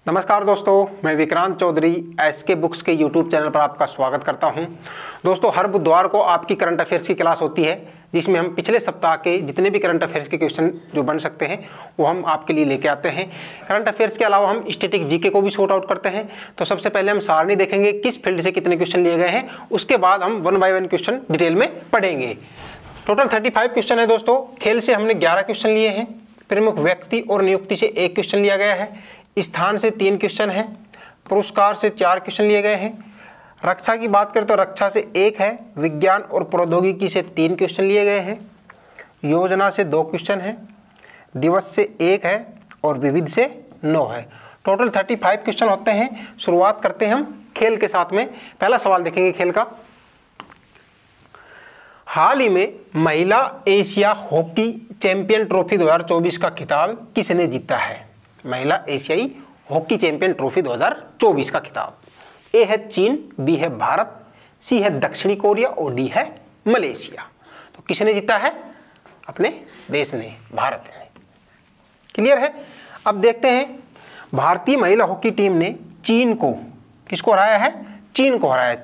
नमस्कार दोस्तों, मैं विक्रांत चौधरी एसके बुक्स के यूट्यूब चैनल पर आपका स्वागत करता हूं। दोस्तों, हर बुधवार को आपकी करंट अफेयर्स की क्लास होती है जिसमें हम पिछले सप्ताह के जितने भी करंट अफेयर्स के क्वेश्चन जो बन सकते हैं वो हम आपके लिए लेके आते हैं। करंट अफेयर्स के अलावा हम स्टैटिक जीके को भी सॉर्ट आउट करते हैं। तो सबसे पहले हम सारणी देखेंगे किस फील्ड से कितने क्वेश्चन लिए गए हैं, उसके बाद हम 1 बाय 1 क्वेश्चन डिटेल में पढ़ेंगे। टोटल 35 क्वेश्चन है दोस्तों। खेल से हमने 11 क्वेश्चन लिए हैं। प्रमुख व्यक्ति और नियुक्ति से 1 क्वेश्चन लिया गया है। स्थान से 3 क्वेश्चन हैं। पुरस्कार से 4 क्वेश्चन लिए गए हैं। रक्षा की बात करें तो रक्षा से 1 है। विज्ञान और प्रौद्योगिकी से 3 क्वेश्चन लिए गए हैं। योजना से 2 क्वेश्चन हैं। दिवस से 1 है और विविध से 9 है। टोटल 35 क्वेश्चन होते हैं। शुरुआत करते हैं हम खेल के साथ में। पहला सवाल देखेंगे खेल का। हाल ही में महिला एशिया हॉकी चैंपियन ट्रॉफी 2024 का खिताब किसने जीता है? महिला एशियाई हॉकी चैंपियन ट्रॉफी 2024 का खिताब। ए है चीन, बी है भारत, सी है दक्षिणी कोरिया और डी है मलेशिया। तो किसने जीता है? अपने देश ने, भारत ने। क्लियर है? अब देखते हैं भारतीय महिला हॉकी टीम ने चीन को, किसको हराया है? चीन को हराया,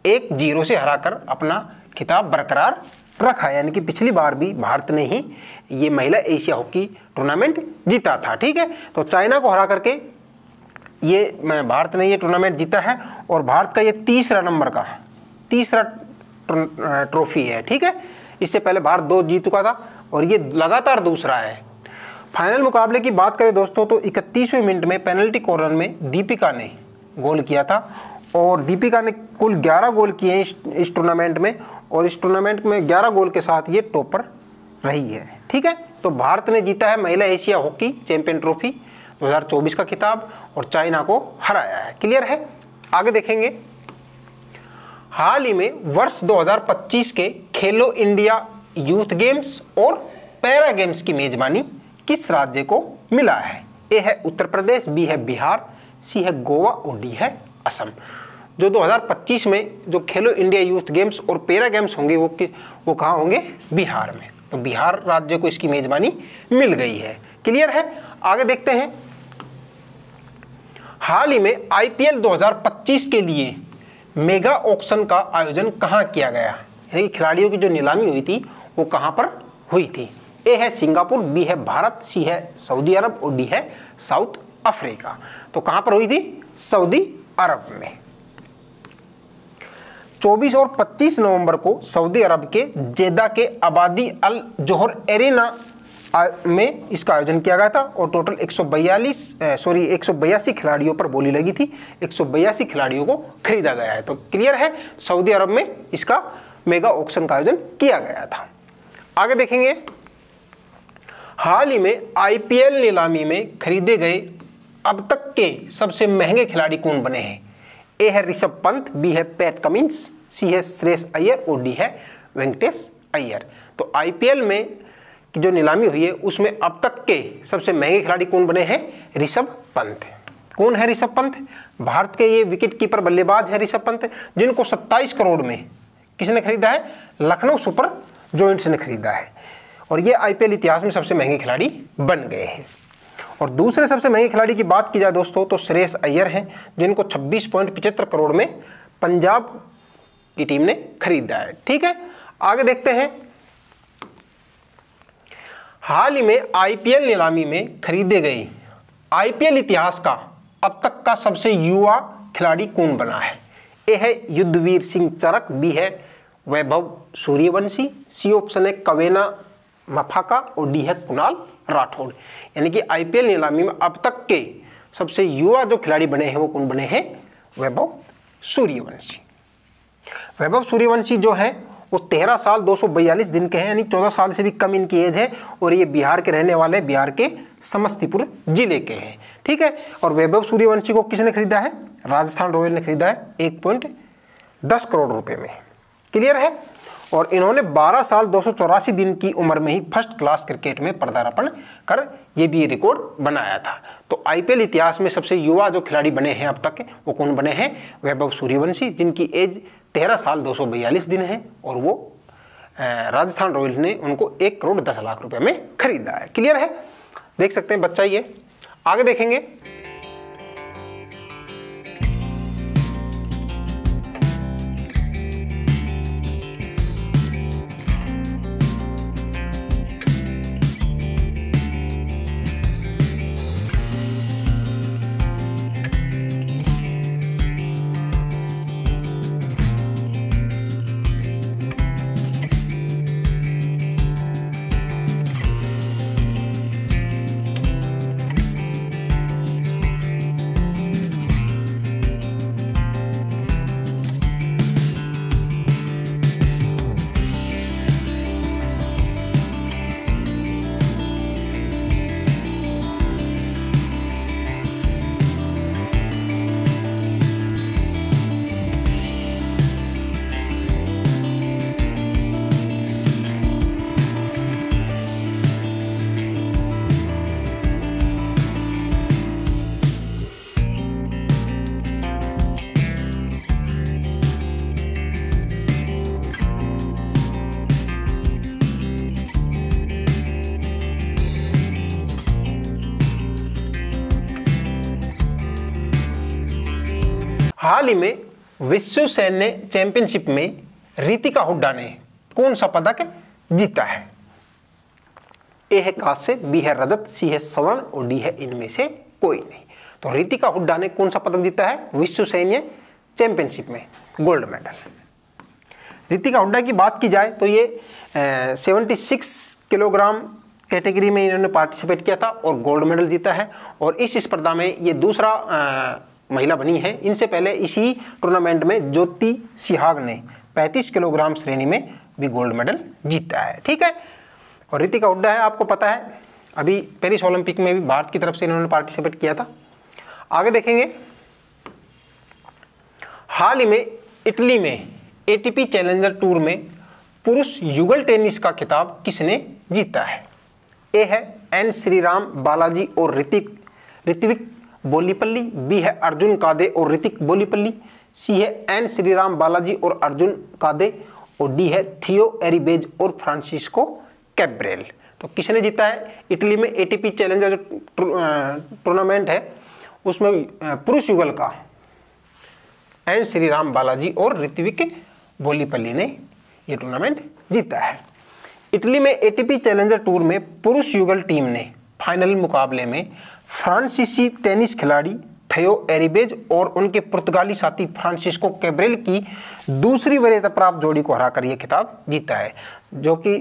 1-0 से हराकर अपना खिताब बरकरार रखा। यानी कि पिछली बार भी भारत ने ही ये महिला एशिया हॉकी टूर्नामेंट जीता था। ठीक है, तो चाइना को हरा करके ये भारत ने ये टूर्नामेंट जीता है और भारत का ये तीसरा ट्रॉफी है। ठीक है, इससे पहले भारत 2 जीत चुका था और ये लगातार दूसरा है। फाइनल मुकाबले की बात करें दोस्तों तो 31वें मिनट में पेनल्टी कॉर्नर में दीपिका ने गोल किया था और दीपिका ने कुल 11 गोल किए हैं इस टूर्नामेंट में और इस टूर्नामेंट में 11 गोल के साथ ये टॉपर रही है। ठीक है, तो भारत ने जीता है महिला एशिया हॉकी चैंपियन ट्रॉफी 2024 का खिताब और चाइना को हराया है। क्लियर है? आगे देखेंगे। हाल ही में वर्ष 2025 के खेलो इंडिया यूथ गेम्स और पैरा गेम्स की मेजबानी किस राज्य को मिला है? ए है उत्तर प्रदेश, बी है बिहार, सी है गोवा और डी है असम। जो 2025 में जो खेलो इंडिया यूथ गेम्स और पैरा गेम्स होंगे वो कहाँ होंगे? बिहार में। तो बिहार राज्य को इसकी मेजबानी मिल गई है। क्लियर है? आगे देखते हैं। हाल ही में आईपीएल 2025 के लिए मेगा ऑक्शन का आयोजन कहाँ किया गया? यानी कि खिलाड़ियों की जो नीलामी हुई थी वो कहाँ पर हुई थी? ए है सिंगापुर, बी है भारत, सी है सऊदी अरब और डी है साउथ अफ्रीका। तो कहाँ पर हुई थी? सऊदी अरब में। 24 और 25 नवंबर को सऊदी अरब के जेदा के आबादी अल जोहर एरिना में इसका आयोजन किया गया था और टोटल 182 खिलाड़ियों पर बोली लगी थी। 182 खिलाड़ियों को खरीदा गया है। तो क्लियर है, सऊदी अरब में इसका मेगा ऑक्शन का आयोजन किया गया था। आगे देखेंगे। हाल ही में आईपीएल नीलामी में खरीदे गए अब तक के सबसे महंगे खिलाड़ी कौन बने हैं? ए है ऋषभ पंत, बी है पैट कमिंस, सी है श्रेयस अय्यर और डी है वेंकटेश अय्यर। तो आईपीएल में की जो नीलामी हुई है उसमें अब तक के सबसे महंगे खिलाड़ी कौन बने हैं? ऋषभ पंत। कौन है ऋषभ पंत? भारत के ये विकेट कीपर बल्लेबाज है ऋषभ पंत, जिनको 27 करोड़ में किसने खरीदा है? लखनऊ सुपर जॉयंट्स ने खरीदा है और ये आईपीएल इतिहास में सबसे महंगे खिलाड़ी बन गए हैं। और दूसरे सबसे महंगे खिलाड़ी की बात की जाए दोस्तों तो श्रेयस अय्यर हैं, जिनको 26.75 करोड़ में पंजाब की टीम ने खरीदा है। ठीक है, आगे देखते हैं। हाल ही में आईपीएल नीलामी में खरीदे गए आईपीएल इतिहास का अब तक का सबसे युवा खिलाड़ी कौन बना है? ए है युद्धवीर सिंह चरक, बी है वैभव सूर्यवंशी, सी ऑप्शन है कवेना मफाका और डी है कुणाल राठौड़। यानी कि आईपीएल नीलामी में अब तक के सबसे युवा जो खिलाड़ी बने हैं वो कौन बने हैं? वैभव सूर्यवंशी। वैभव सूर्यवंशी जो है वो 13 साल 242 दिन के हैं, यानी 14 साल से भी कम इनकी एज है और ये बिहार के रहने वाले, बिहार के समस्तीपुर जिले के हैं। ठीक है, और वैभव सूर्यवंशी को किसने खरीदा है? राजस्थान रॉयल ने खरीदा है 1.10 करोड़ रुपए में। क्लियर है? और इन्होंने 12 साल 284 दिन की उम्र में ही फर्स्ट क्लास क्रिकेट में पदार्पण कर ये भी रिकॉर्ड बनाया था। तो आईपीएल इतिहास में सबसे युवा जो खिलाड़ी बने हैं अब तक वो कौन बने हैं? वैभव सूर्यवंशी, जिनकी एज 13 साल 242 दिन है और वो राजस्थान रॉयल्स ने उनको 1 करोड़ 10 लाख रुपए में खरीदा है। क्लियर है? देख सकते हैं बच्चा ये। आगे देखेंगे। हाल ही में विश्व सैन्य चैंपियनशिप में रितिका हुड्डा ने कौन सा पदक जीता है? ए है कांस्य, बी है रजत, सी है स्वर्ण और डी है इनमें से कोई नहीं। तो रितिका हुड्डा ने कौन सा पदक जीता है विश्व सैन्य चैंपियनशिप में? Gold medal. रितिका हुड्डा की बात की जाए तो ये 76 किलोग्राम कैटेगरी में इन्होंने पार्टिसिपेट किया था और गोल्ड मेडल जीता है, और इस स्पर्धा में ये दूसरा महिला बनी है। इनसे पहले इसी टूर्नामेंट में ज्योति सिहाग ने 35 किलोग्राम श्रेणी में भी गोल्ड मेडल जीता है। ठीक है, और रितिका हुड्डा है, आपको पता है अभी पेरिस ओलंपिक में भी भारत की तरफ से इन्होंने पार्टिसिपेट किया था। आगे देखेंगे, हाल ही में इटली में एटीपी चैलेंजर टूर में पुरुष युगल टेनिस का खिताब किसने जीता है? ए है एन श्रीराम बालाजी और ऋत्विक बोलीपल्ली, बी है अर्जुन कादे और ऋतिक बोलीपल्ली, सी है एन श्रीराम बालाजी और अर्जुन कादे और डी है थियो एरिबेज और फ्रांसिस्को कैब्रेल। तो किसने जीता है? इटली में एटीपी चैलेंजर जो टूर्नामेंट है उसमें पुरुष युगल का एन श्रीराम बालाजी और ऋत्विक बोलीपल्ली ने यह टूर्नामेंट जीता है। इटली में एटीपी चैलेंजर टूर में पुरुष युगल टीम ने फाइनल मुकाबले में फ्रांसीसी टेनिस खिलाड़ी थियो एरिबेज और उनके पुर्तगाली साथी फ्रांसिस्को कैब्रेल की दूसरी वरीयता प्राप्त जोड़ी को हराकर यह खिताब जीता है। जो कि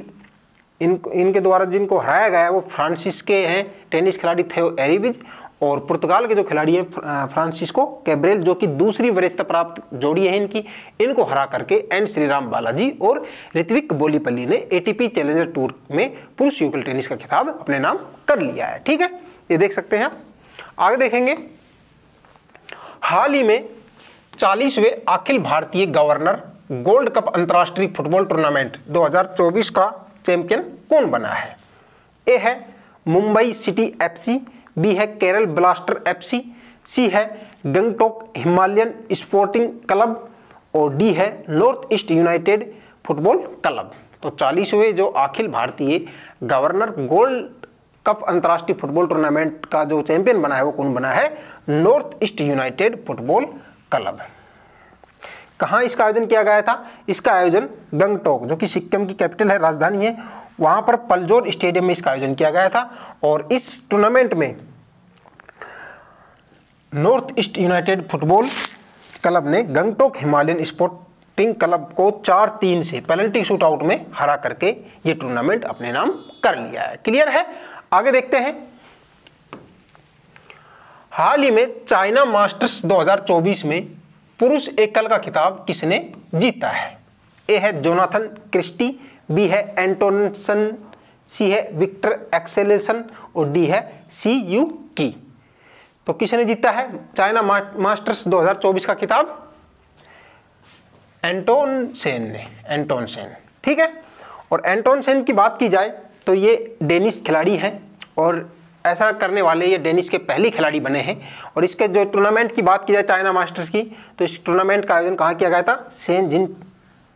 इनके द्वारा जिनको हराया गया है वो फ्रांसिस के हैं टेनिस खिलाड़ी थियो एरिबेज और पुर्तगाल के जो खिलाड़ी है फ्रांसिस्को कैब्रेल, जो कि दूसरी वरीयता प्राप्त जोड़ी है इनकी। इनको हरा करके एन श्रीराम बालाजी और ऋत्विक बोलीपल्ली ने एटीपी चैलेंजर टूर में पुरुष युगल टेनिस का खिताब अपने नाम कर लिया है। ठीक है, ये देख सकते हैं आप। आगे देखेंगे, हाल ही में 40वें Akhil Bharatiya governor gold cup अंतर्राष्ट्रीय फुटबॉल टूर्नामेंट 2024 का चैंपियन कौन बना है? ए है मुंबई सिटी एफसी, बी है केरल ब्लास्टर एफसी, सी है गंगटोक हिमालयन स्पोर्टिंग क्लब और डी है north east United football club. तो 40वें जो Akhil Bharatiya governor gold cup अंतर्राष्ट्रीय फुटबॉल टूर्नामेंट का जो चैंपियन बना है वो कौन बना है? North east United football club. कहाँ इसका आयोजन किया गया था? इसका आयोजन गंगटोक, जो कि सिक्किम की कैपिटल है, राजधानी है, वहाँ पर पलजोर स्टेडियम में इसका आयोजन किया गया था। और इस टूर्नामेंट में north east United football club ने गंगटोक हिमालयन स्पोर्टिंग क्लब को 4-3 से पेनल्टी शूट आउट में हरा करके ये टूर्नामेंट अपने नाम कर लिया है। क्लियर है? आगे देखते हैं, हाल ही में चाइना मास्टर्स 2024 में पुरुष एकल का खिताब किसने जीता है? ए है जोनाथन क्रिस्टी, बी है एंटोनसन, सी है विक्टर एक्सेलेसन और डी है सी यू की। तो किसने जीता है चाइना मास्टर्स 2024 का खिताब? एंटोन सेन ने, एंटोन सेन। ठीक है, और एंटोन सेन की बात की जाए तो ये डेनिश खिलाड़ी हैं और ऐसा करने वाले ये डेनिश के पहले खिलाड़ी बने हैं। और इसके जो टूर्नामेंट की बात की जाए चाइना मास्टर्स की, तो इस टूर्नामेंट का आयोजन कहाँ किया गया था? शेनजिन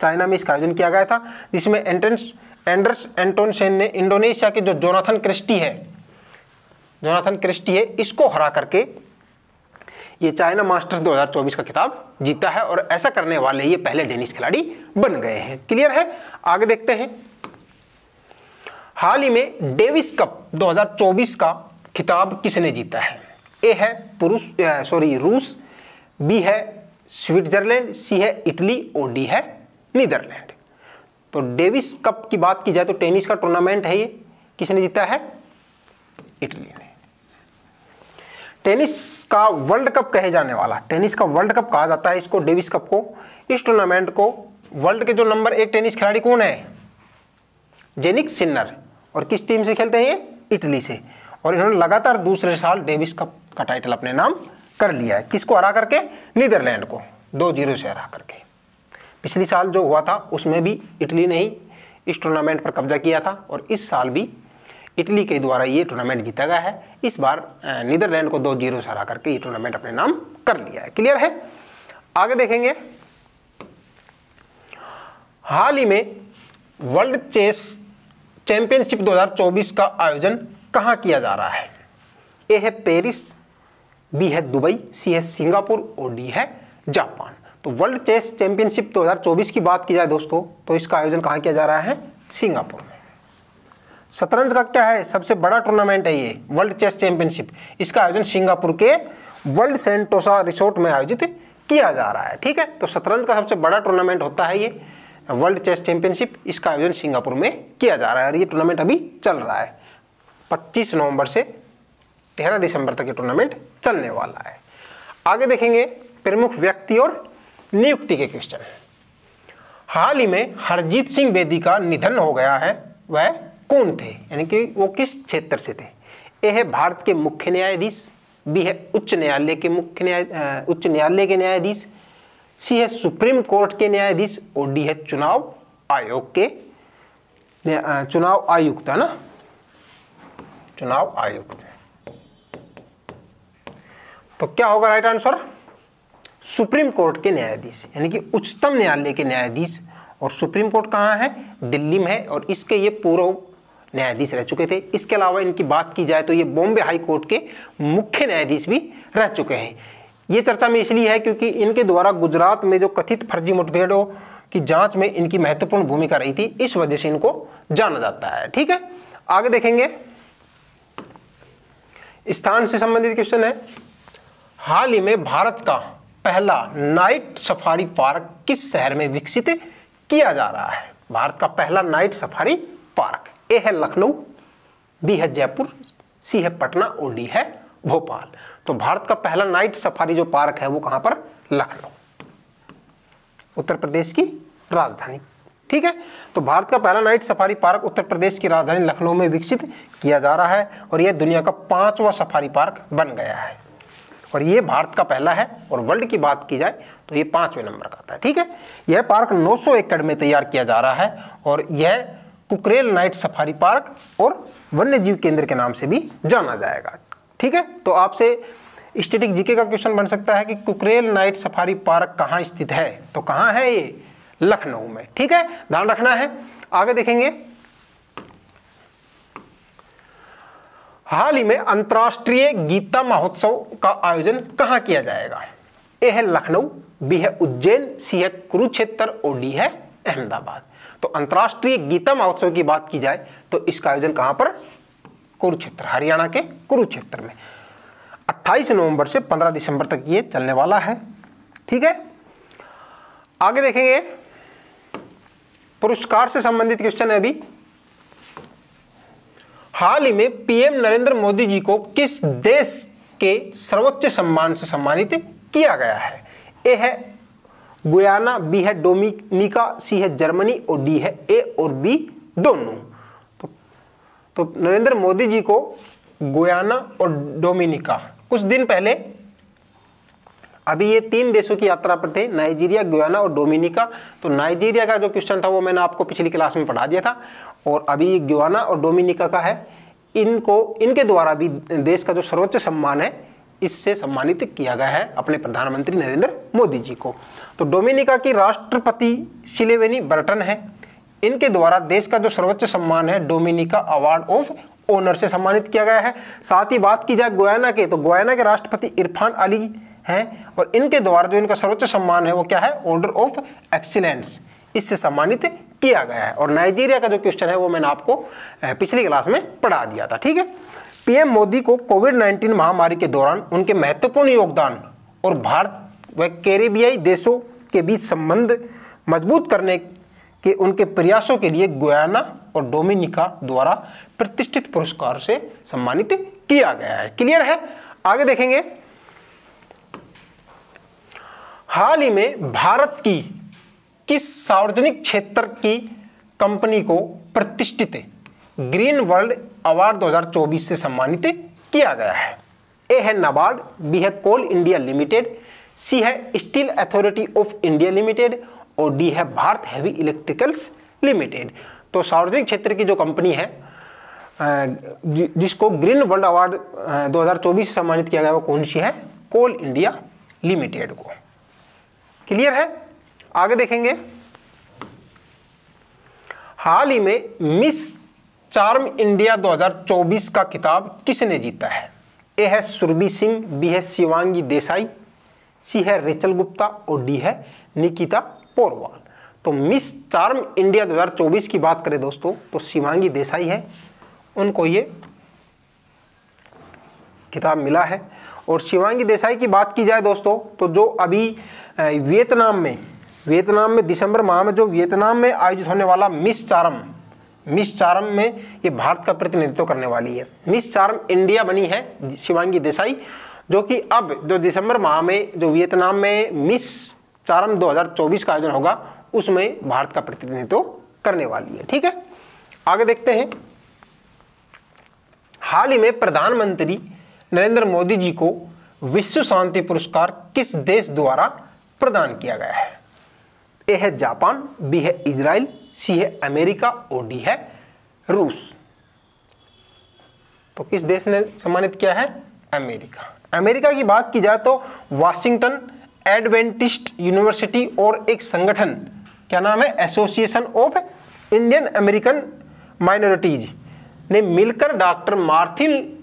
चाइना में इसका आयोजन किया गया था, जिसमें एंडर्स एंटोन सेन ने इंडोनेशिया के जो जोनाथन क्रिस्टी है इसको हरा करके ये चाइना मास्टर्स 2024 का खिताब जीता है। और ऐसा करने वाले ये पहले डेनिश खिलाड़ी बन गए हैं। क्लियर है? आगे देखते हैं, हाल ही में डेविस कप 2024 का खिताब किसने जीता है? ए है रूस, बी है स्विट्जरलैंड, सी है इटली और डी है नीदरलैंड। तो डेविस कप की बात की जाए तो टेनिस का टूर्नामेंट है, ये किसने जीता है? इटली ने। टेनिस का वर्ल्ड कप कहे जाने वाला, टेनिस का वर्ल्ड कप कहा जाता है इसको, डेविस कप को। इस टूर्नामेंट को वर्ल्ड के जो नंबर 1 टेनिस खिलाड़ी कौन है? जेनिक सिन्नर। और किस टीम से खेलते हैं ये? इटली से। और इन्होंने लगातार दूसरे साल डेविस कप का टाइटल अपने नाम कर लिया है। किसको हरा करके? नीदरलैंड को 2-0 से हरा करके। पिछली साल जो हुआ था उसमें भी इटली ने ही इस टूर्नामेंट पर कब्जा किया था और इस साल भी इटली के द्वारा ये टूर्नामेंट जीता गया है। इस बार नीदरलैंड को 2-0 से हरा करके ये टूर्नामेंट अपने नाम कर लिया है। क्लियर है? आगे देखेंगे, हाल ही में वर्ल्ड चेस चैंपियनशिप 2024 का आयोजन कहाँ किया जा रहा है? ए है पेरिस, बी है दुबई, सी है सिंगापुर और डी है जापान। तो वर्ल्ड चेस चैंपियनशिप 2024 की बात की जाए दोस्तों, तो इसका आयोजन कहाँ किया जा रहा है? सिंगापुर में। शतरंज का क्या है? सबसे बड़ा टूर्नामेंट है ये वर्ल्ड चेस चैंपियनशिप। इसका आयोजन सिंगापुर के वर्ल्ड सेंटोसा रिसोर्ट में आयोजित किया जा रहा है। ठीक है, तो शतरंज का सबसे बड़ा टूर्नामेंट होता है ये वर्ल्ड चेस चैंपियनशिप। इसका आयोजन सिंगापुर में किया जा रहा है और ये टूर्नामेंट अभी चल रहा है। 25 नवंबर से 13 दिसंबर तक ये टूर्नामेंट चलने वाला है। आगे देखेंगे प्रमुख व्यक्ति और नियुक्ति के क्वेश्चन। हाल ही में हरजीत सिंह बेदी का निधन हो गया है, वह कौन थे? यानी कि वो किस क्षेत्र से थे? ए है भारत के मुख्य न्यायाधीश, बी है उच्च न्यायालय के न्यायाधीश, सी है सुप्रीम कोर्ट के न्यायाधीश और डी है चुनाव आयोग के चुनाव आयुक्त, है ना, चुनाव आयुक्त। तो क्या होगा राइट आंसर? सुप्रीम कोर्ट के न्यायाधीश, यानी कि उच्चतम न्यायालय के न्यायाधीश। और सुप्रीम कोर्ट कहाँ है? दिल्ली में है और इसके ये पूर्व न्यायाधीश रह चुके थे। इसके अलावा इनकी बात की जाए तो ये बॉम्बे हाई कोर्ट के मुख्य न्यायाधीश भी रह चुके हैं। ये चर्चा में इसलिए है क्योंकि इनके द्वारा गुजरात में जो कथित फर्जी मुठभेड़ों की जांच में इनकी महत्वपूर्ण भूमिका रही थी, इस वजह से इनको जाना जाता है। ठीक है, आगे देखेंगे स्थान से संबंधित क्वेश्चन है। हाल ही में भारत का पहला नाइट सफारी पार्क किस शहर में विकसित किया जा रहा है? भारत का पहला नाइट सफारी पार्क, ए है लखनऊ, बी है जयपुर, सी है पटना और डी है भोपाल। तो भारत का पहला नाइट सफारी जो पार्क है वो कहां पर? लखनऊ, उत्तर प्रदेश की राजधानी। ठीक है, तो भारत का पहला night safari park Uttar Pradesh की राजधानी लखनऊ में विकसित किया जा रहा है और यह दुनिया का 5वां सफारी पार्क बन गया है और ये भारत का पहला है। और वर्ल्ड की बात की जाए तो ये 5वें नंबर का आता है। ठीक है, यह पार्क 900 एकड़ में तैयार किया जा रहा है और यह कुकरेल नाइट सफारी पार्क और वन्य जीव केंद्र के नाम से भी जाना जाएगा। ठीक है, तो आपसे स्टैटिक जीके का क्वेश्चन बन सकता है कि कुकरेल नाइट सफारी पार्क कहाँ स्थित है? तो कहाँ है ये? लखनऊ में। ठीक है, ध्यान रखना है। आगे देखेंगे हाल ही में अंतर्राष्ट्रीय गीता महोत्सव का आयोजन कहाँ किया जाएगा? ए है लखनऊ, बी है उज्जैन, सी है कुरुक्षेत्र और डी है अहमदाबाद। तो अंतर्राष्ट्रीय गीता महोत्सव की बात की जाए तो इसका आयोजन कहां पर? कुरुक्षेत्र, हरियाणा के कुरुक्षेत्र में। 28 नवंबर से 15 दिसंबर तक ये चलने वाला है। ठीक है, आगे देखेंगे पुरस्कार से संबंधित क्वेश्चन है अभी। हाल ही में पीएम नरेंद्र मोदी जी को किस देश के सर्वोच्च सम्मान से सम्मानित किया गया है? ए है गुयाना, बी है डोमिनिका, सी है जर्मनी और डी है ए और बी दोनों। तो नरेंद्र मोदी जी को गुयाना और डोमिनिका, कुछ दिन पहले अभी ये 3 देशों की यात्रा पर थे, नाइजीरिया, गुयाना और डोमिनिका। तो नाइजीरिया का जो क्वेश्चन था वो मैंने आपको पिछली क्लास में पढ़ा दिया था और अभी ये गुयाना और डोमिनिका का है। इनके द्वारा भी देश का जो सर्वोच्च सम्मान है इससे सम्मानित किया गया है अपने प्रधानमंत्री नरेंद्र मोदी जी को। तो डोमिनिका की राष्ट्रपति सिलेवेनी बर्टन है, इनके द्वारा देश का जो सर्वोच्च सम्मान है डोमिनिका अवार्ड ऑफ ऑनर से सम्मानित किया गया है। साथ ही बात की जाए गुयाना के, तो गुयाना के राष्ट्रपति इरफान अली हैं और इनके द्वारा जो इनका सर्वोच्च सम्मान है वो क्या है? ऑर्डर ऑफ एक्सीलेंस, इससे सम्मानित किया गया है। और नाइजीरिया का जो क्वेश्चन है वो मैंने आपको पिछली क्लास में पढ़ा दिया था। ठीक है, पीएम मोदी को कोविड-19 महामारी के दौरान उनके महत्वपूर्ण योगदान और भारत व कैरिबियाई देशों के बीच संबंध मजबूत करने के उनके प्रयासों के लिए गुयाना और डोमिनिका द्वारा प्रतिष्ठित पुरस्कार से सम्मानित किया गया है। क्लियर है? आगे देखेंगे हाल ही में भारत की किस सार्वजनिक क्षेत्र की कंपनी को प्रतिष्ठित ग्रीन वर्ल्ड अवार्ड 2024 से सम्मानित किया गया है? ए है नाबार्ड, बी है कोल इंडिया लिमिटेड, सी है steel authority of India limited और डी है भारत हैवी इलेक्ट्रिकल्स लिमिटेड। तो सार्वजनिक क्षेत्र की जो कंपनी है जिसको ग्रीन वर्ल्ड अवार्ड 2024 से सम्मानित किया गया वो कौन सी है? कोल इंडिया लिमिटेड को। क्लियर है? आगे देखेंगे हाल ही में मिस चार्म इंडिया 2024 का खिताब किसने जीता है? ए है सुरभि सिंह, बी है शिवांगी देसाई, सी है रेचल गुप्ता और डी है निकिता पोरवाल। तो मिस चार्म इंडिया 2024 की बात करें दोस्तों तो शिवांगी देसाई है, उनको ये खिताब मिला है। और शिवांगी देसाई की बात की जाए दोस्तों तो जो अभी वियतनाम में दिसंबर माह में जो वियतनाम में आयोजित होने वाला मिस चार्म में ये भारत का प्रतिनिधित्व करने वाली है। मिस चार्म इंडिया बनी है शिवांगी देसाई, जो कि अब जो दिसंबर माह में जो वियतनाम में मिस चार्म 2024 का आयोजन होगा उसमें भारत का प्रतिनिधित्व करने वाली है। ठीक है, आगे देखते हैं। हाल ही में प्रधानमंत्री नरेंद्र मोदी जी को विश्व शांति पुरस्कार किस देश द्वारा प्रदान किया गया है? ए है जापान, बी है इजराइल, सी है अमेरिका और डी है रूस। तो किस देश ने सम्मानित किया है? अमेरिका। अमेरिका की बात की जाए तो वाशिंगटन एडवेंटिस्ट यूनिवर्सिटी और एक संगठन, क्या नाम है, association of Indian American minorities ने मिलकर doctor Martin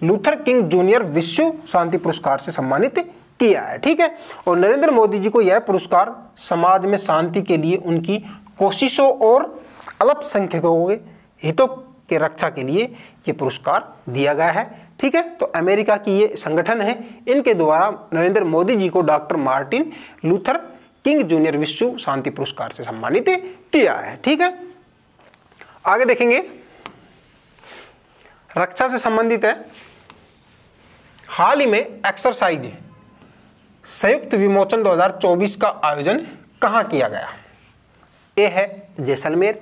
Luther king junior विश्व शांति पुरस्कार से सम्मानित किया है। ठीक है, और नरेंद्र मोदी जी को यह पुरस्कार समाज में शांति के लिए उनकी कोशिशों और अल्पसंख्यकों के हितों के रक्षा के लिए ये पुरस्कार दिया गया है। ठीक है, तो अमेरिका की ये संगठन है, इनके द्वारा नरेंद्र मोदी जी को doctor Martin Luther king junior विश्व शांति पुरस्कार से सम्मानित किया है। ठीक है, आगे देखेंगे। रक्षा से संबंधित है। हाल ही में एक्सरसाइज संयुक्त विमोचन 2024 का आयोजन कहाँ किया गया? ए है जैसलमेर,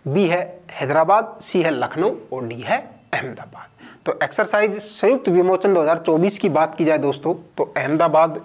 बी है हैदराबाद, सी है लखनऊ और डी है अहमदाबाद। तो एक्सरसाइज संयुक्त विमोचन 2024 की बात की जाए दोस्तों तो अहमदाबाद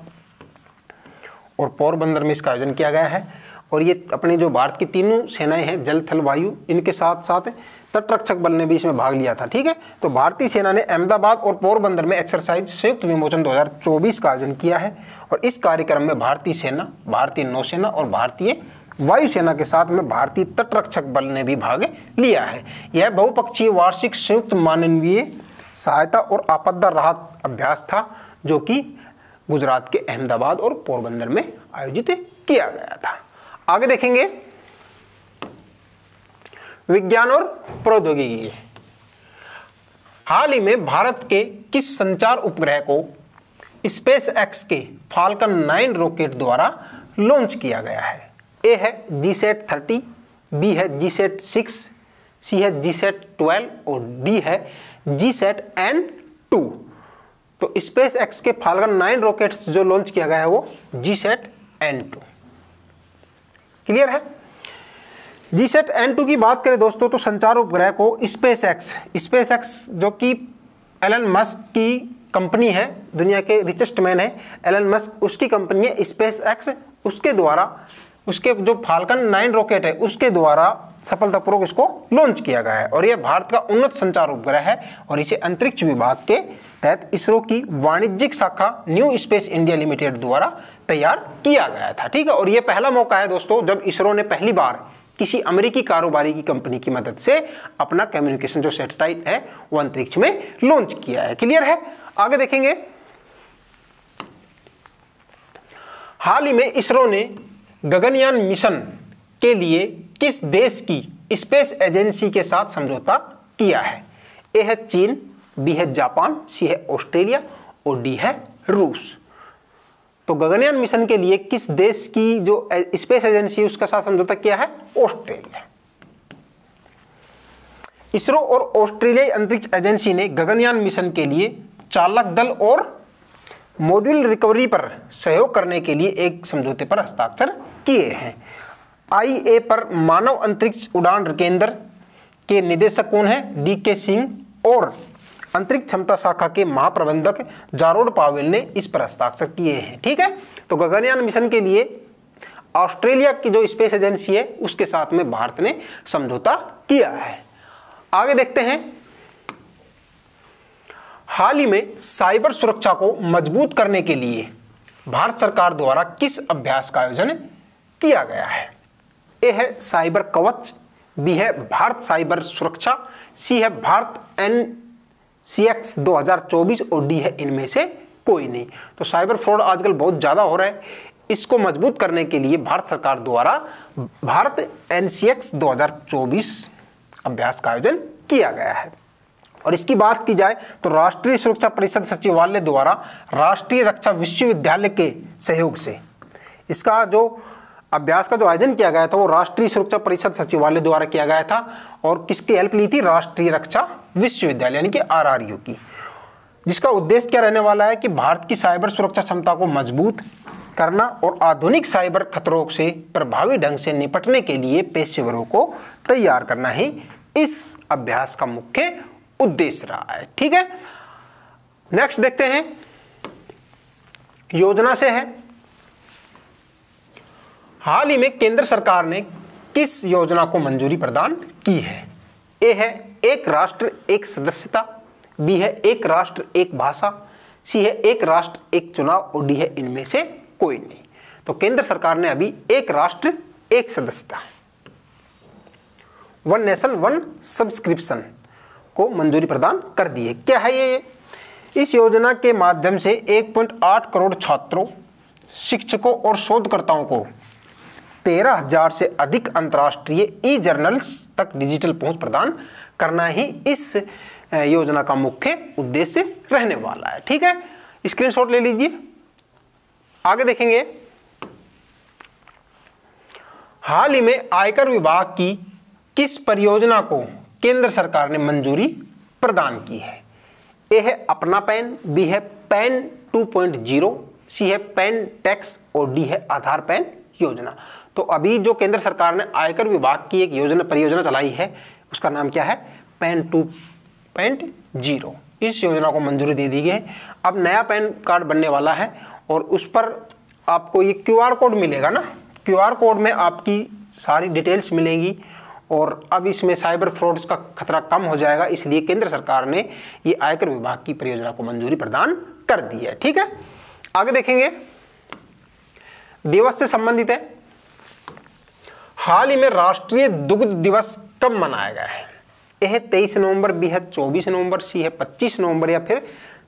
और पोरबंदर में इसका आयोजन किया गया है। और ये अपने जो भारत की तीनों सेनाएं हैं, जल थल वायु, इनके साथ साथ तटरक्षक बल ने भी इसमें भाग लिया था। ठीक है, तो भारतीय सेना ने अहमदाबाद और पोरबंदर में एक्सरसाइज संयुक्त विमोचन 2024 का आयोजन किया है। और इस कार्यक्रम में भारतीय सेना, भारतीय नौसेना और भारतीय वायुसेना के साथ में भारतीय तटरक्षक बल ने भी भाग लिया है। यह बहुपक्षीय वार्षिक संयुक्त मानवीय सहायता और आपदा राहत अभ्यास था, जो कि गुजरात के अहमदाबाद और पोरबंदर में आयोजित किया गया था। आगे देखेंगे विज्ञान और प्रौद्योगिकी। हाल ही में भारत के किस संचार उपग्रह को स्पेस एक्स के फाल्कन 9 रॉकेट द्वारा लॉन्च किया गया है? ए है जीसैट 30, बी है जीसैट 6, सी है जीसैट 12 और डी है जीसैट N2। तो स्पेस एक्स के फाल्कन 9 रॉकेट्स जो लॉन्च किया गया है वो जीसैट N2। क्लियर है? जीसैट N2 की बात करें दोस्तों तो संचार उपग्रह को स्पेस एक्स जो कि एलन मस्क की कंपनी है, दुनिया के रिचेस्ट मैन है एलन मस्क, उसकी कंपनी है स्पेस एक्स, उसके द्वारा उसके जो फाल्कन 9 रॉकेट है उसके द्वारा सफलतापूर्वक इसको लॉन्च किया गया है। और यह भारत का उन्नत संचार उपग्रह है और इसे अंतरिक्ष विभाग के तहत इसरो की वाणिज्यिक शाखा न्यू स्पेस इंडिया लिमिटेड द्वारा तैयार किया गया था। ठीक है, और यह पहला मौका है दोस्तों जब इसरो ने पहली बार किसी अमेरिकी कारोबारी की कंपनी की मदद से अपना कम्युनिकेशन जो सैटेलाइट है वो अंतरिक्ष में लॉन्च किया है। क्लियर है? आगे देखेंगे। हाल ही में इसरो ने गगनयान मिशन के लिए किस देश की स्पेस एजेंसी के साथ समझौता किया है? ए है चीन, बी है जापान, सी है ऑस्ट्रेलिया और डी है रूस। तो गगनयान मिशन के लिए किस देश की जो स्पेस एजेंसी उसके साथ समझौता किया है? ऑस्ट्रेलिया। इसरो और ऑस्ट्रेलियाई अंतरिक्ष एजेंसी ने गगनयान मिशन के लिए चालक दल और मॉड्यूल रिकवरी पर सहयोग करने के लिए एक समझौते पर हस्ताक्षर किए हैं। IA पर मानव अंतरिक्ष उड़ान केंद्र के निदेशक कौन है? DK सिंह और अंतरिक्ष क्षमता शाखा के महाप्रबंधक जारोड पावेल ने इस पर हस्ताक्षर किए हैं। ठीक है, तो गगनयान मिशन के लिए ऑस्ट्रेलिया की जो स्पेस एजेंसी है उसके साथ में भारत ने समझौता किया है। आगे देखते हैं। हाल ही में साइबर सुरक्षा को मजबूत करने के लिए भारत सरकार द्वारा किस अभ्यास का आयोजन किया गया है? ए है साइबर कवच, बी है भारत साइबर सुरक्षा, सी है भारत NCX 2024 और डी है इनमें से कोई नहीं। तो साइबर फ्रॉड आजकल बहुत ज़्यादा हो रहा है, इसको मजबूत करने के लिए भारत सरकार द्वारा भारत NCX 2024 अभ्यास का आयोजन किया गया है। और इसकी बात की जाए तो राष्ट्रीय सुरक्षा परिषद सचिवालय द्वारा राष्ट्रीय रक्षा विश्वविद्यालय के सहयोग से इसका जो अभ्यास का जो आयोजन किया गया था वो राष्ट्रीय सुरक्षा परिषद सचिवालय द्वारा किया गया था। और किसकी हेल्प ली थी? राष्ट्रीय रक्षा विश्वविद्यालय यानी कि RRU की, जिसका उद्देश्य क्या रहने वाला है कि भारत की साइबर सुरक्षा क्षमता को मजबूत करना और आधुनिक साइबर खतरों से प्रभावी ढंग से निपटने के लिए पेशेवरों को तैयार करना ही इस अभ्यास का मुख्य उद्देश्य रहा है। ठीक है, नेक्स्ट देखते हैं, योजना से है। हाल ही में केंद्र सरकार ने किस योजना को मंजूरी प्रदान की है? ए है एक राष्ट्र एक सदस्यता, बी है एक राष्ट्र एक भाषा, सी है एक राष्ट्र एक चुनाव और डी है इनमें से कोई नहीं। तो केंद्र सरकार ने अभी एक राष्ट्र एक सदस्यता, वन नेशन वन सब्सक्रिप्शन को मंजूरी प्रदान कर दी है। क्या है ये? इस योजना के माध्यम से 1.8 करोड़ छात्रों, शिक्षकों और शोधकर्ताओं को 13,000 से अधिक अंतर्राष्ट्रीय ई-जर्नल्स तक डिजिटल पहुंच प्रदान करना ही इस योजना का मुख्य उद्देश्य रहने वाला है। ठीक है, स्क्रीनशॉट ले लीजिए। आगे देखेंगे, हाल ही में आयकर विभाग की किस परियोजना को केंद्र सरकार ने मंजूरी प्रदान की है? ए है अपना पैन, बी है पैन 2.0, सी है पैन टैक्स और डी है आधार पैन योजना। तो अभी जो केंद्र सरकार ने आयकर विभाग की एक परियोजना चलाई है उसका नाम क्या है? पैन 2.0। इस योजना को मंजूरी दे दी गई है। अब नया पैन कार्ड बनने वाला है और उस पर आपको ये QR कोड मिलेगा ना, QR कोड में आपकी सारी डिटेल्स मिलेंगी और अब इसमें साइबर फ्रॉड्स का खतरा कम हो जाएगा, इसलिए केंद्र सरकार ने ये आयकर विभाग की परियोजना को मंजूरी प्रदान कर दी है। ठीक है, आगे देखेंगे, दिवस से संबंधित है। हाल ही में राष्ट्रीय दुग्ध दिवस कब मनाया गया है? ए है 23 नवंबर, बी है 24 नवंबर, सी है 25 नवंबर या फिर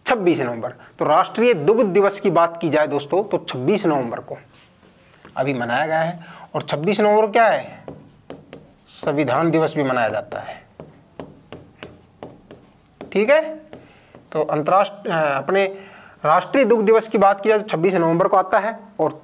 26 नवंबर। तो राष्ट्रीय दुग्ध दिवस की बात की जाए दोस्तों तो 26 नवंबर को अभी मनाया गया है। और 26 नवंबर क्या है? संविधान दिवस भी मनाया जाता है। ठीक है, तो अपने राष्ट्रीय दुग्ध दिवस की बात की जाए तो 26 नवंबर को आता है और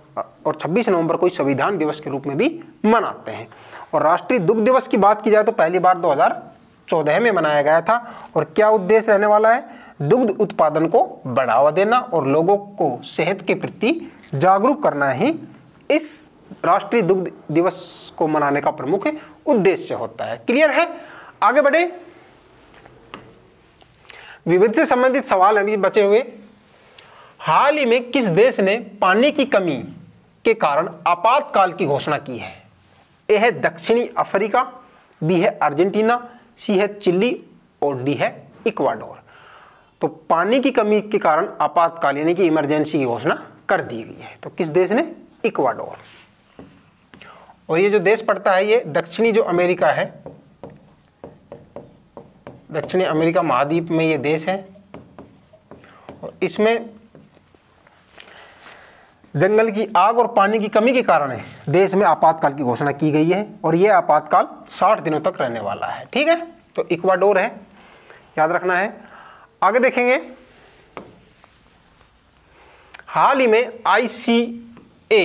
26 नवंबर को संविधान दिवस के रूप में भी मनाते हैं। और राष्ट्रीय दुग्ध दिवस की बात की जाए तो पहली बार 2014 में मनाया गया था। और क्या उद्देश्य रहने वाला है? दुग्ध उत्पादन को बढ़ावा देना और लोगों को सेहत के प्रति जागरूक करना ही इस राष्ट्रीय दुग्ध दिवस को मनाने का प्रमुख उद्देश्य होता है। क्लियर है? आगे बढ़े, विविध से संबंधित सवाल अभी बचे हुए। हाल ही में किस देश ने पानी की कमी के कारण आपातकाल की घोषणा की है? ए है दक्षिणी अफ्रीका, बी है अर्जेंटीना, सी है चिली और डी है इक्वाडोर। तो पानी की कमी के कारण आपातकाल यानी कि इमरजेंसी की घोषणा कर दी गई है। तो किस देश ने? इक्वाडोर। और ये जो देश पड़ता है ये दक्षिणी जो अमेरिका है, दक्षिणी अमेरिका महाद्वीप में ये देश है और इसमें जंगल की आग और पानी की कमी के कारण देश में आपातकाल की घोषणा की गई है और यह आपातकाल 60 दिनों तक रहने वाला है। ठीक है, तो इक्वाडोर है, याद रखना है। आगे देखेंगे, हाल ही में ICA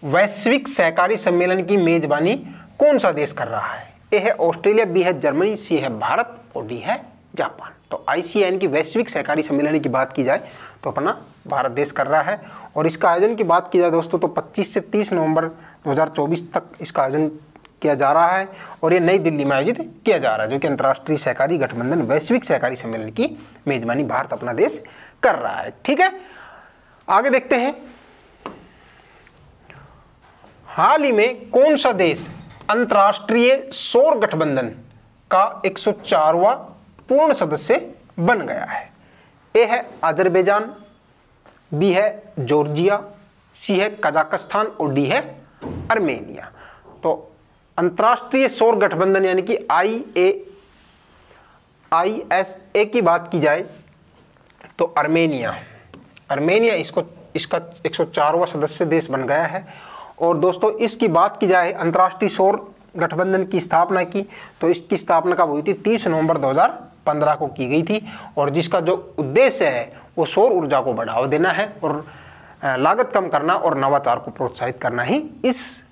वैश्विक सहकारी सम्मेलन की मेजबानी कौन सा देश कर रहा है? ए है ऑस्ट्रेलिया, बी है जर्मनी, सी है भारत और डी है जापान। तो ICA की वैश्विक सहकारी सम्मेलन की बात की जाए तो अपना भारत देश कर रहा है। और इसका आयोजन की बात की जाए दोस्तों तो 25 से 30 नवंबर 2024 तक इसका आयोजन किया जा रहा है और ये नई दिल्ली में आयोजित किया जा रहा है, जो कि अंतर्राष्ट्रीय सहकारी गठबंधन वैश्विक सहकारी सम्मेलन की मेजबानी भारत अपना देश कर रहा है। ठीक है, आगे देखते हैं, हाल ही में कौन सा देश अंतर्राष्ट्रीय सौर गठबंधन का 104वां पूर्ण सदस्य बन गया है? ए है अजरबैजान, बी है जॉर्जिया, सी है कजाकिस्तान और डी है आर्मेनिया। तो अंतर्राष्ट्रीय सौर गठबंधन यानी कि ISA की बात की जाए तो आर्मेनिया आर्मेनिया इसका 104वां सदस्य देश बन गया है। और दोस्तों इसकी बात की जाए अंतर्राष्ट्रीय सौर गठबंधन की स्थापना की, तो इसकी स्थापना कब हुई थी? 30 नवंबर 2015 को की गई थी। और जिसका जो उद्देश्य है वो सौर ऊर्जा को बढ़ावा देना है और लागत कम करना और नवाचार को प्रोत्साहित करना ही इस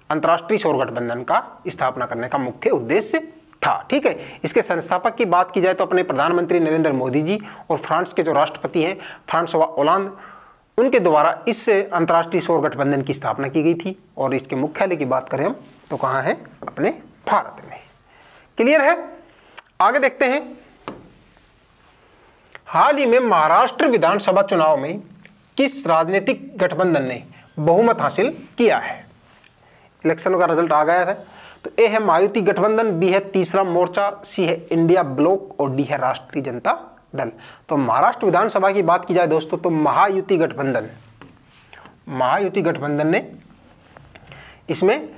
अंतर्राष्ट्रीय सौर गठबंधन का स्थापना करने का मुख्य उद्देश्य था। ठीक है, इसके संस्थापक की बात की जाए तो अपने प्रधानमंत्री नरेंद्र मोदी जी और फ्रांस के जो राष्ट्रपति हैं फ्रांसवा ओलांद, उनके द्वारा इस अंतर्राष्ट्रीय सौर गठबंधन की स्थापना की गई थी। और इसके मुख्यालय की बात करें हम तो कहाँ है? अपने भारत में। क्लियर है? आगे देखते हैं। हाल ही में महाराष्ट्र विधानसभा चुनाव में किस राजनीतिक गठबंधन ने बहुमत हासिल किया है? इलेक्शन का रिजल्ट आ गया था। तो ए है महायुति गठबंधन, बी है तीसरा मोर्चा, सी है इंडिया ब्लॉक और डी है राष्ट्रीय जनता दल। तो महाराष्ट्र विधानसभा की बात की जाए दोस्तों तो महायुति गठबंधन ने इसमें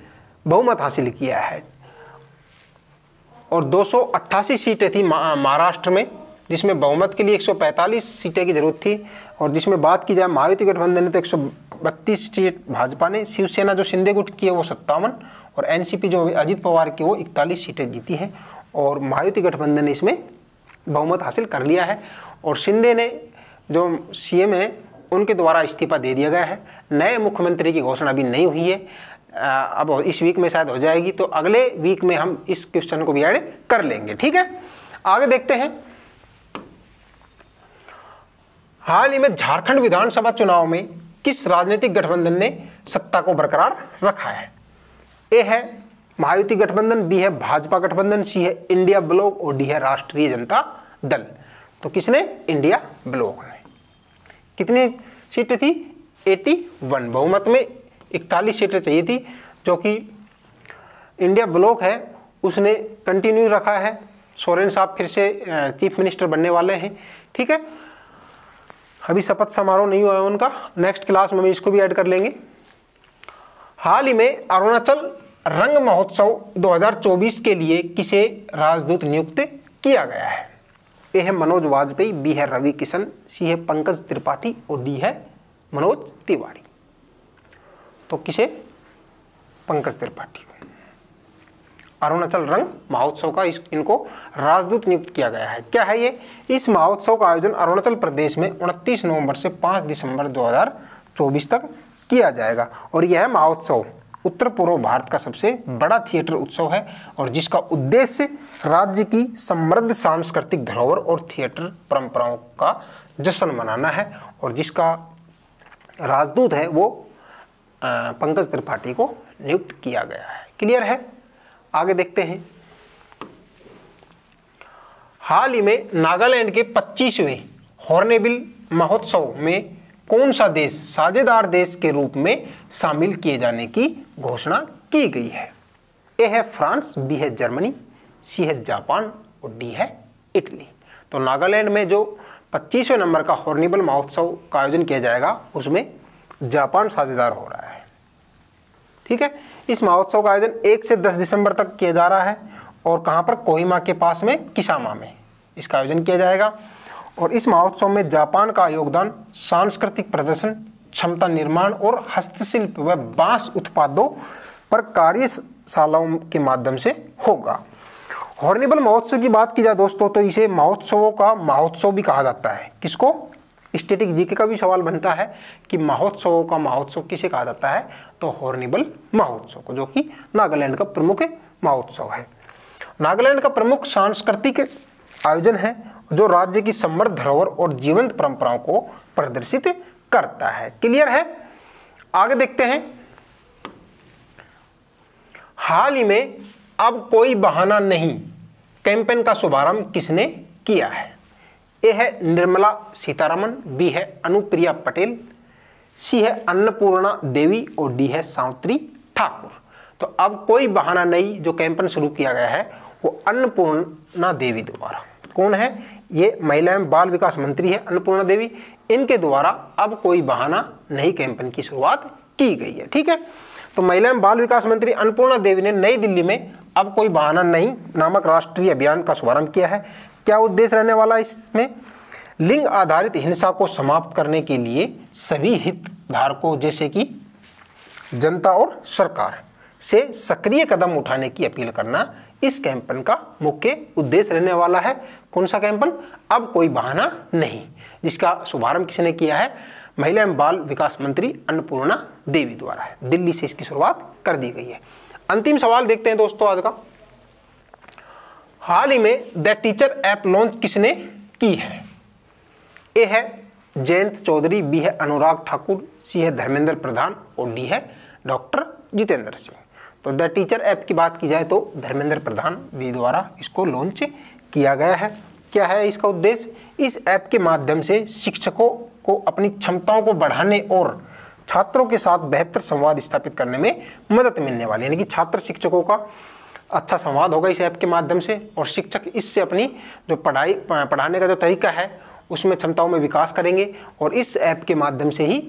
बहुमत हासिल किया है और 288 सीटें थी महाराष्ट्र में, जिसमें बहुमत के लिए 145 सीटें की जरूरत थी। और जिसमें बात की जाए महायुति गठबंधन ने तो 132 सीट भाजपा ने, शिवसेना जो शिंदे गुट की है वो 57 और एनसीपी जो अजित पवार की वो 41 सीटें जीती हैं। और महायुति गठबंधन ने इसमें बहुमत हासिल कर लिया है। और शिंदे ने जो सीएम है उनके द्वारा इस्तीफा दे दिया गया है। नए मुख्यमंत्री की घोषणा अभी नहीं हुई है, अब इस वीक में शायद हो जाएगी, तो अगले वीक में हम इस क्वेश्चन को भी ऐड कर लेंगे। ठीक है, आगे देखते हैं। हाल ही में झारखंड विधानसभा चुनाव में किस राजनीतिक गठबंधन ने सत्ता को बरकरार रखा है? ए है महायुति गठबंधन, बी है भाजपा गठबंधन, सी है इंडिया ब्लॉक और डी है राष्ट्रीय जनता दल। तो किसने? इंडिया ब्लॉक ने। कितनी सीटें थी? 81। बहुमत में 41 सीटें चाहिए थी, जो कि इंडिया ब्लॉक है उसने कंटिन्यू रखा है। सोरेन साहब फिर से चीफ मिनिस्टर बनने वाले हैं। ठीक है, अभी शपथ समारोह नहीं हुआ है उनका, नेक्स्ट क्लास में इसको भी ऐड कर लेंगे। हाल ही में अरुणाचल रंग महोत्सव 2024 के लिए किसे राजदूत नियुक्त किया गया है? ए है मनोज वाजपेयी, बी है रवि किशन, सी है पंकज त्रिपाठी और डी है मनोज तिवारी। तो किसे? पंकज त्रिपाठी को अरुणाचल रंग महोत्सव का इनको राजदूत नियुक्त किया गया है। क्या है ये? इस महोत्सव का आयोजन अरुणाचल प्रदेश में 29 नवंबर से 5 दिसंबर 2024 तक किया जाएगा। और यह महोत्सव उत्तर पूर्व भारत का सबसे बड़ा थिएटर उत्सव है और जिसका उद्देश्य राज्य की समृद्ध सांस्कृतिक धरोहर और थिएटर परंपराओं का जश्न मनाना है। और जिसका राजदूत है वो पंकज त्रिपाठी को नियुक्त किया गया है। क्लियर है? आगे देखते हैं। हाल ही में नागालैंड के 25वें हॉर्नबिल महोत्सव में कौन सा देश साझेदार देश के रूप में शामिल किए जाने की घोषणा की गई है? ए है फ्रांस, बी है जर्मनी, सी है जापान और डी है इटली। तो नागालैंड में जो 25वें नंबर का हॉर्नबिल महोत्सव का आयोजन किया जाएगा उसमें जापान साझेदार हो रहा है। ठीक है, इस महोत्सव का आयोजन 1 से 10 दिसंबर तक किया जा रहा है और कहाँ पर? कोहिमा के पास में किसामा में इसका आयोजन किया जाएगा। और इस महोत्सव में जापान का योगदान सांस्कृतिक प्रदर्शन, क्षमता निर्माण और हस्तशिल्प व बांस उत्पादों पर कार्यशालाओं के माध्यम से होगा। हॉर्नबिल महोत्सव की बात की जाए दोस्तों तो इसे महोत्सवों का महोत्सव भी कहा जाता है। किसको? स्टैटिक जीके का भी सवाल बनता है कि महोत्सवों का महोत्सव किसे कहा जाता है? तो हॉर्नबिल महोत्सव को, जो कि नागालैंड का प्रमुख महोत्सव है। नागालैंड का प्रमुख सांस्कृतिक आयोजन है जो राज्य की समृद्ध धरोहर और जीवंत परंपराओं को प्रदर्शित करता है। क्लियर है? आगे देखते हैं। हाल ही में अब कोई बहाना नहीं कैंपेन का शुभारंभ किसने किया है? ए है निर्मला सीतारमण, बी है अनुप्रिया पटेल, सी है अन्नपूर्णा देवी और डी है सावित्री ठाकुर। तो अब कोई बहाना नहीं जो कैंपेन शुरू किया गया है वो अन्नपूर्णा देवी द्वारा। कौन है ये? महिला एवं बाल विकास मंत्री है अन्नपूर्णा देवी। इनके द्वारा अब कोई बहाना नहीं कैंपेन की शुरुआत की गई है। ठीक है, तो महिला एवं बाल विकास मंत्री अन्नपूर्णा देवी ने नई दिल्ली में अब कोई बहाना नहीं नामक राष्ट्रीय अभियान का शुभारंभ किया है। क्या उद्देश्य रहने वाला है इसमें? लिंग आधारित हिंसा को समाप्त करने के लिए सभी हितधारकों जैसे कि जनता और सरकार से सक्रिय कदम उठाने की अपील करना इस कैंपेन का मुख्य उद्देश्य रहने वाला है। कौन सा कैंपेन? अब कोई बहाना नहीं, जिसका शुभारंभ किसने किया है? महिला एवं बाल विकास मंत्री अन्नपूर्णा देवी द्वारा है। दिल्ली से इसकी शुरुआत कर दी गई है। अंतिम सवाल देखते हैं दोस्तों आज का। हाल ही में द टीचर ऐप लॉन्च किसने की है? ए है जयंत चौधरी, बी है अनुराग ठाकुर, सी है धर्मेंद्र प्रधान और डी है डॉक्टर जितेंद्र सिंह। तो द टीचर ऐप की बात की जाए तो धर्मेंद्र प्रधान जी द्वारा इसको लॉन्च किया गया है। क्या है इसका उद्देश्य? इस ऐप के माध्यम से शिक्षकों को अपनी क्षमताओं को बढ़ाने और छात्रों के साथ बेहतर संवाद स्थापित करने में मदद मिलने वाली है। यानी कि छात्र शिक्षकों का अच्छा संवाद होगा इस ऐप के माध्यम से और शिक्षक इससे अपनी जो पढ़ाने का जो तरीका है उसमें क्षमताओं में विकास करेंगे और इस ऐप के माध्यम से ही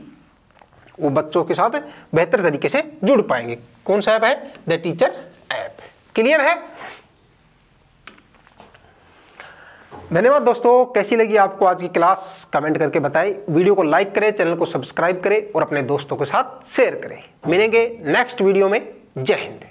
वो बच्चों के साथ बेहतर तरीके से जुड़ पाएंगे। कौन सा ऐप है? The teacher app. क्लियर है? धन्यवाद दोस्तों। कैसी लगी आपको आज की क्लास? कमेंट करके बताएं। वीडियो को लाइक करें, चैनल को सब्सक्राइब करें और अपने दोस्तों के साथ शेयर करें। मिलेंगे नेक्स्ट वीडियो में। जय हिंद।